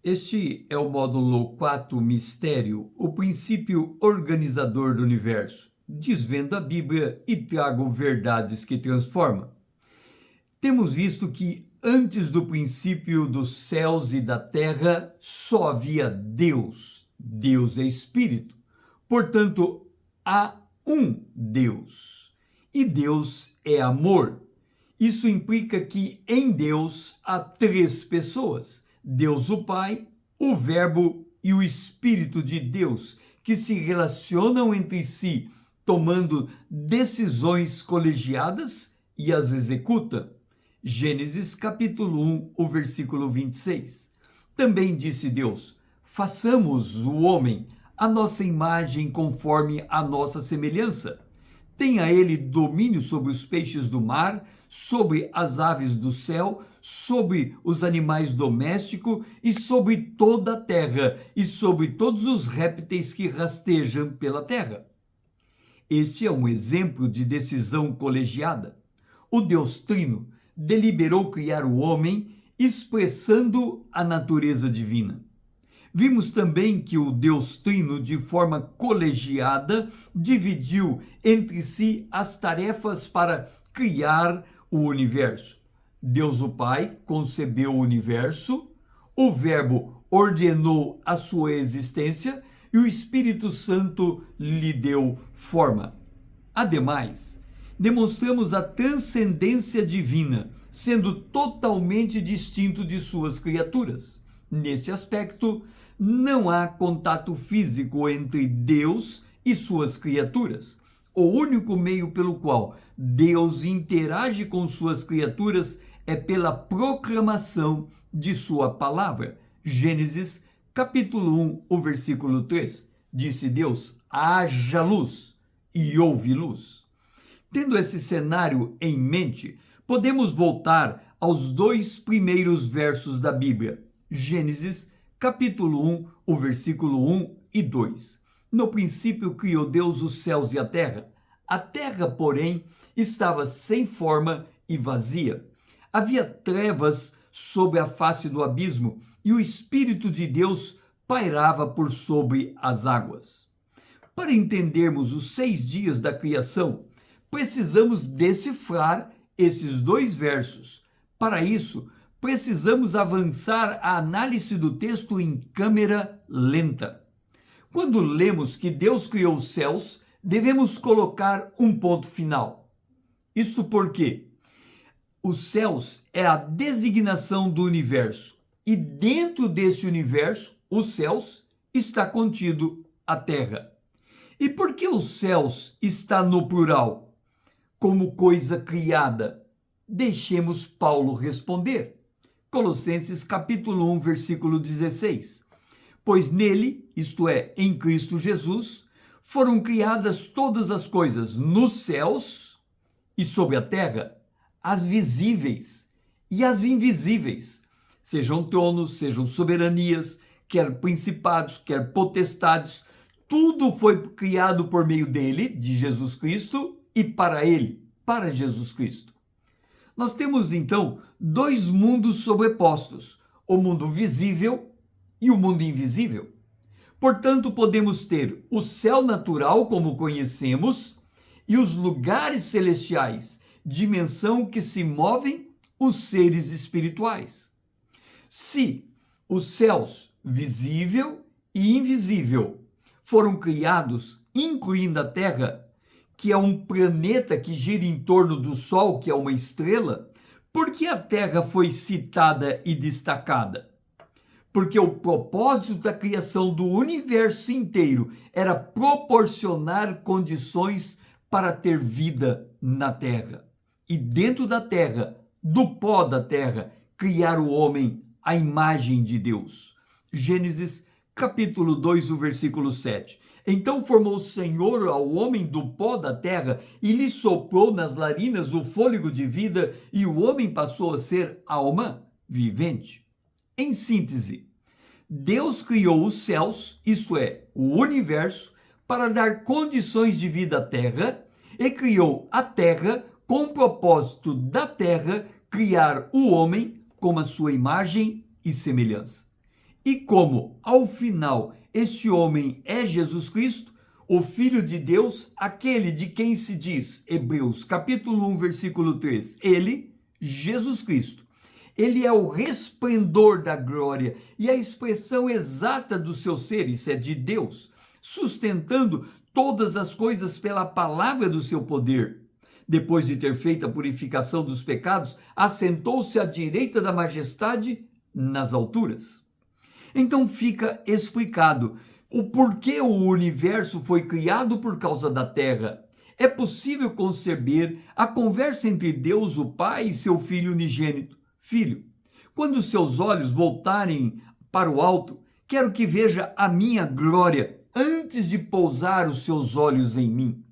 Este é o módulo 4 Mistério, o princípio organizador do universo. Desvendo a Bíblia e trago verdades que transformam. Temos visto que antes do princípio dos céus e da terra só havia Deus. Deus é Espírito. Portanto, há um Deus. E Deus é amor. Isso implica que em Deus há três pessoas: Deus o Pai, o Verbo e o Espírito de Deus, que se relacionam entre si, tomando decisões colegiadas e as executa. Gênesis capítulo 1, o versículo 26. Também disse Deus: façamos o homem à nossa imagem conforme a nossa semelhança. Tenha ele domínio sobre os peixes do mar, sobre as aves do céu, sobre os animais domésticos e sobre toda a terra e sobre todos os répteis que rastejam pela terra. Este é um exemplo de decisão colegiada. O Deus Trino deliberou criar o homem expressando a natureza divina. Vimos também que o Deus Trino, de forma colegiada, dividiu entre si as tarefas para criar o universo. Deus o Pai concebeu o universo, o Verbo ordenou a sua existência e o Espírito Santo lhe deu forma. Ademais, demonstramos a transcendência divina, sendo totalmente distinto de suas criaturas. Nesse aspecto, não há contato físico entre Deus e suas criaturas. O único meio pelo qual Deus interage com suas criaturas é pela proclamação de sua palavra. Gênesis capítulo 1, o versículo 3. Disse Deus: haja luz, e houve luz. Tendo esse cenário em mente, podemos voltar aos dois primeiros versos da Bíblia. Gênesis capítulo 1, o versículo 1 e 2. No princípio criou Deus os céus e a terra. A terra, porém, estava sem forma e vazia. Havia trevas sobre a face do abismo e o Espírito de Deus pairava por sobre as águas. Para entendermos os 6 dias da criação, precisamos decifrar esses dois versos. Para isso, precisamos avançar a análise do texto em câmera lenta. Quando lemos que Deus criou os céus, devemos colocar um ponto final. Isto porque os céus é a designação do universo e dentro desse universo, os céus, está contido a terra. E por que os céus está no plural, como coisa criada? Deixemos Paulo responder. Colossenses capítulo 1, versículo 16. Pois nele, isto é, em Cristo Jesus, foram criadas todas as coisas nos céus e sobre a terra, as visíveis e as invisíveis, sejam tronos, sejam soberanias, quer principados, quer potestades, tudo foi criado por meio dele, de Jesus Cristo, e para ele, para Jesus Cristo. Nós temos, então, dois mundos sobrepostos, o mundo visível e o mundo invisível. Portanto, podemos ter o céu natural, como conhecemos, e os lugares celestiais, dimensão que se movem os seres espirituais. Se os céus, visível e invisível, foram criados, incluindo a Terra, que é um planeta que gira em torno do Sol, que é uma estrela, por que a Terra foi citada e destacada? Porque o propósito da criação do universo inteiro era proporcionar condições para ter vida na Terra. E dentro da Terra, do pó da Terra, criar o homem à imagem de Deus. Gênesis capítulo 2, o versículo 7. Então formou o Senhor ao homem do pó da terra e lhe soprou nas narinas o fôlego de vida, e o homem passou a ser alma vivente. Em síntese, Deus criou os céus, isto é, o universo, para dar condições de vida à terra, e criou a terra com o propósito da terra criar o homem como a sua imagem e semelhança. E como, ao final, este homem é Jesus Cristo, o Filho de Deus, aquele de quem se diz, Hebreus capítulo 1, versículo 3, ele, Jesus Cristo, ele é o resplendor da glória e a expressão exata do seu ser, isso é de Deus, sustentando todas as coisas pela palavra do seu poder. Depois de ter feito a purificação dos pecados, assentou-se à direita da majestade nas alturas. Então fica explicado o porquê o universo foi criado por causa da Terra. É possível conceber a conversa entre Deus, o Pai, e seu Filho unigênito. Filho, quando seus olhos voltarem para o alto, quero que veja a minha glória antes de pousar os seus olhos em mim.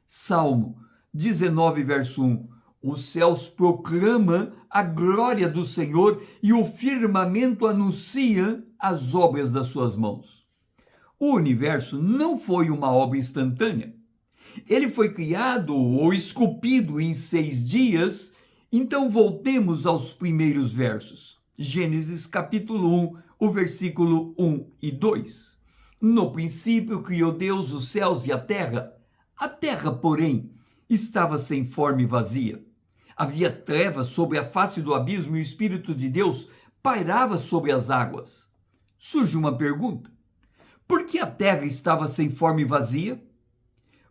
Salmo 19, verso 1. Os céus proclamam a glória do Senhor e o firmamento anuncia as obras das suas mãos. O universo não foi uma obra instantânea. Ele foi criado ou esculpido em 6 dias. Então voltemos aos primeiros versos. Gênesis capítulo 1, o versículo 1 e 2. No princípio criou Deus os céus e a terra. A terra, porém, estava sem forma e vazia. Havia trevas sobre a face do abismo e o Espírito de Deus pairava sobre as águas. Surge uma pergunta: por que a terra estava sem forma e vazia?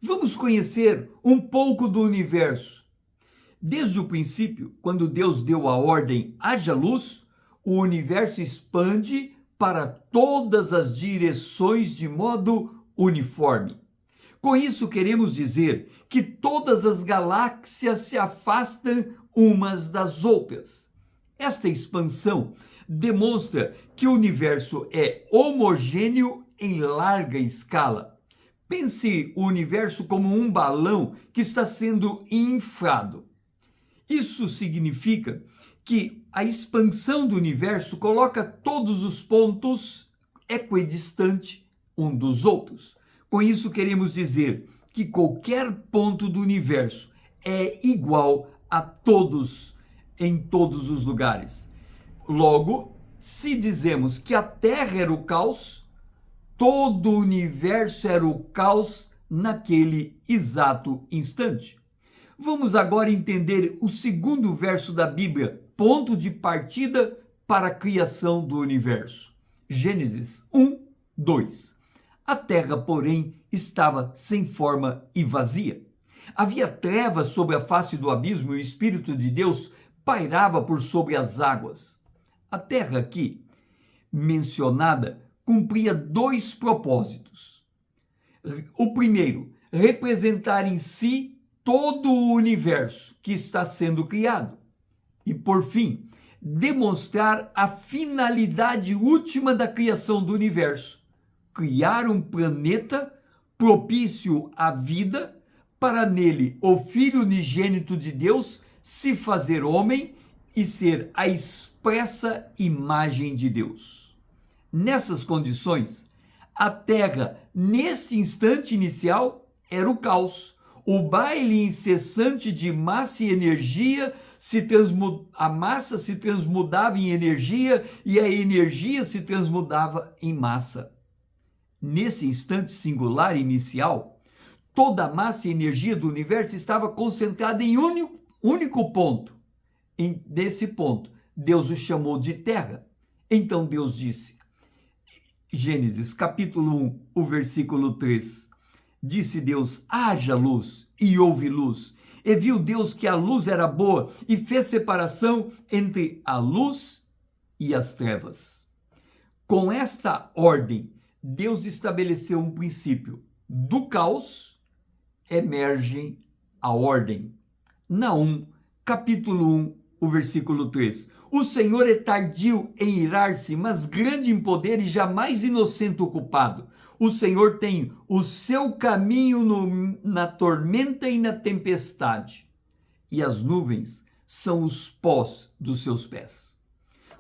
Vamos conhecer um pouco do universo. Desde o princípio, quando Deus deu a ordem haja luz, o universo expande para todas as direções de modo uniforme. Com isso queremos dizer que todas as galáxias se afastam umas das outras. Esta expansão demonstra que o universo é homogêneo em larga escala. Pense o universo como um balão que está sendo inflado. Isso significa que a expansão do universo coloca todos os pontos equidistantes um dos outros. Com isso queremos dizer que qualquer ponto do universo é igual a todos em todos os lugares. Logo, se dizemos que a Terra era o caos, todo o universo era o caos naquele exato instante. Vamos agora entender o segundo verso da Bíblia, ponto de partida para a criação do universo. Gênesis 1, 2. A terra, porém, estava sem forma e vazia. Havia trevas sobre a face do abismo e o Espírito de Deus pairava por sobre as águas. A terra aqui mencionada cumpria 2 propósitos. O primeiro, representar em si todo o universo que está sendo criado. E, por fim, demonstrar a finalidade última da criação do universo: criar um planeta propício à vida, para nele o Filho unigênito de Deus se fazer homem e ser a expressa imagem de Deus. Nessas condições, a Terra, nesse instante inicial, era o caos. O baile incessante de massa e energia, a massa se transmudava em energia e a energia se transmudava em massa. Nesse instante singular inicial, toda a massa e energia do universo estava concentrada em único ponto. Desse ponto, Deus o chamou de terra. Então Deus disse, Gênesis capítulo 1, o versículo 3, disse Deus, haja luz, e houve luz. E viu Deus que a luz era boa, e fez separação entre a luz e as trevas. Com esta ordem, Deus estabeleceu um princípio. Do caos emerge a ordem. Naum, capítulo 1, o versículo 3. O Senhor é tardio em irar-se, mas grande em poder e jamais inocente o culpado. O Senhor tem o seu caminho na tormenta e na tempestade, e as nuvens são os pós dos seus pés.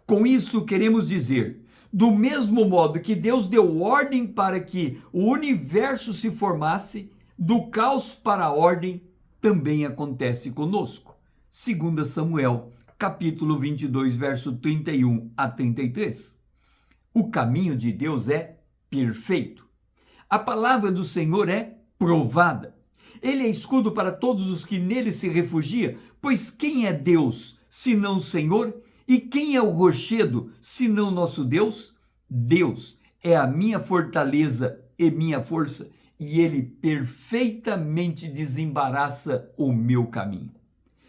Com isso queremos dizer, do mesmo modo que Deus deu ordem para que o universo se formasse, do caos para a ordem também acontece conosco. 2 Samuel, capítulo 22, verso 31 a 33. O caminho de Deus é perfeito. A palavra do Senhor é provada. Ele é escudo para todos os que nele se refugiam, pois quem é Deus, senão o Senhor? E quem é o rochedo, senão nosso Deus? Deus é a minha fortaleza e minha força, e ele perfeitamente desembaraça o meu caminho.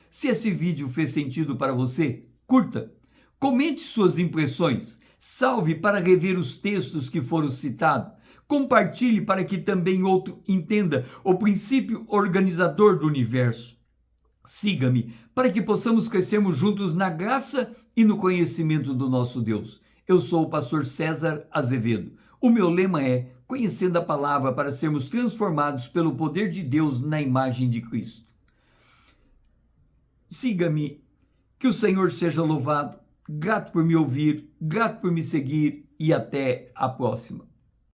Se esse vídeo fez sentido para você, curta, comente suas impressões, salve para rever os textos que foram citados, compartilhe para que também outro entenda o princípio organizador do universo. Siga-me para que possamos crescermos juntos na graça e no conhecimento do nosso Deus. Eu sou o pastor César Azevedo. O meu lema é conhecendo a palavra para sermos transformados pelo poder de Deus na imagem de Cristo. Siga-me, que o Senhor seja louvado. Grato por me ouvir, grato por me seguir e até a próxima.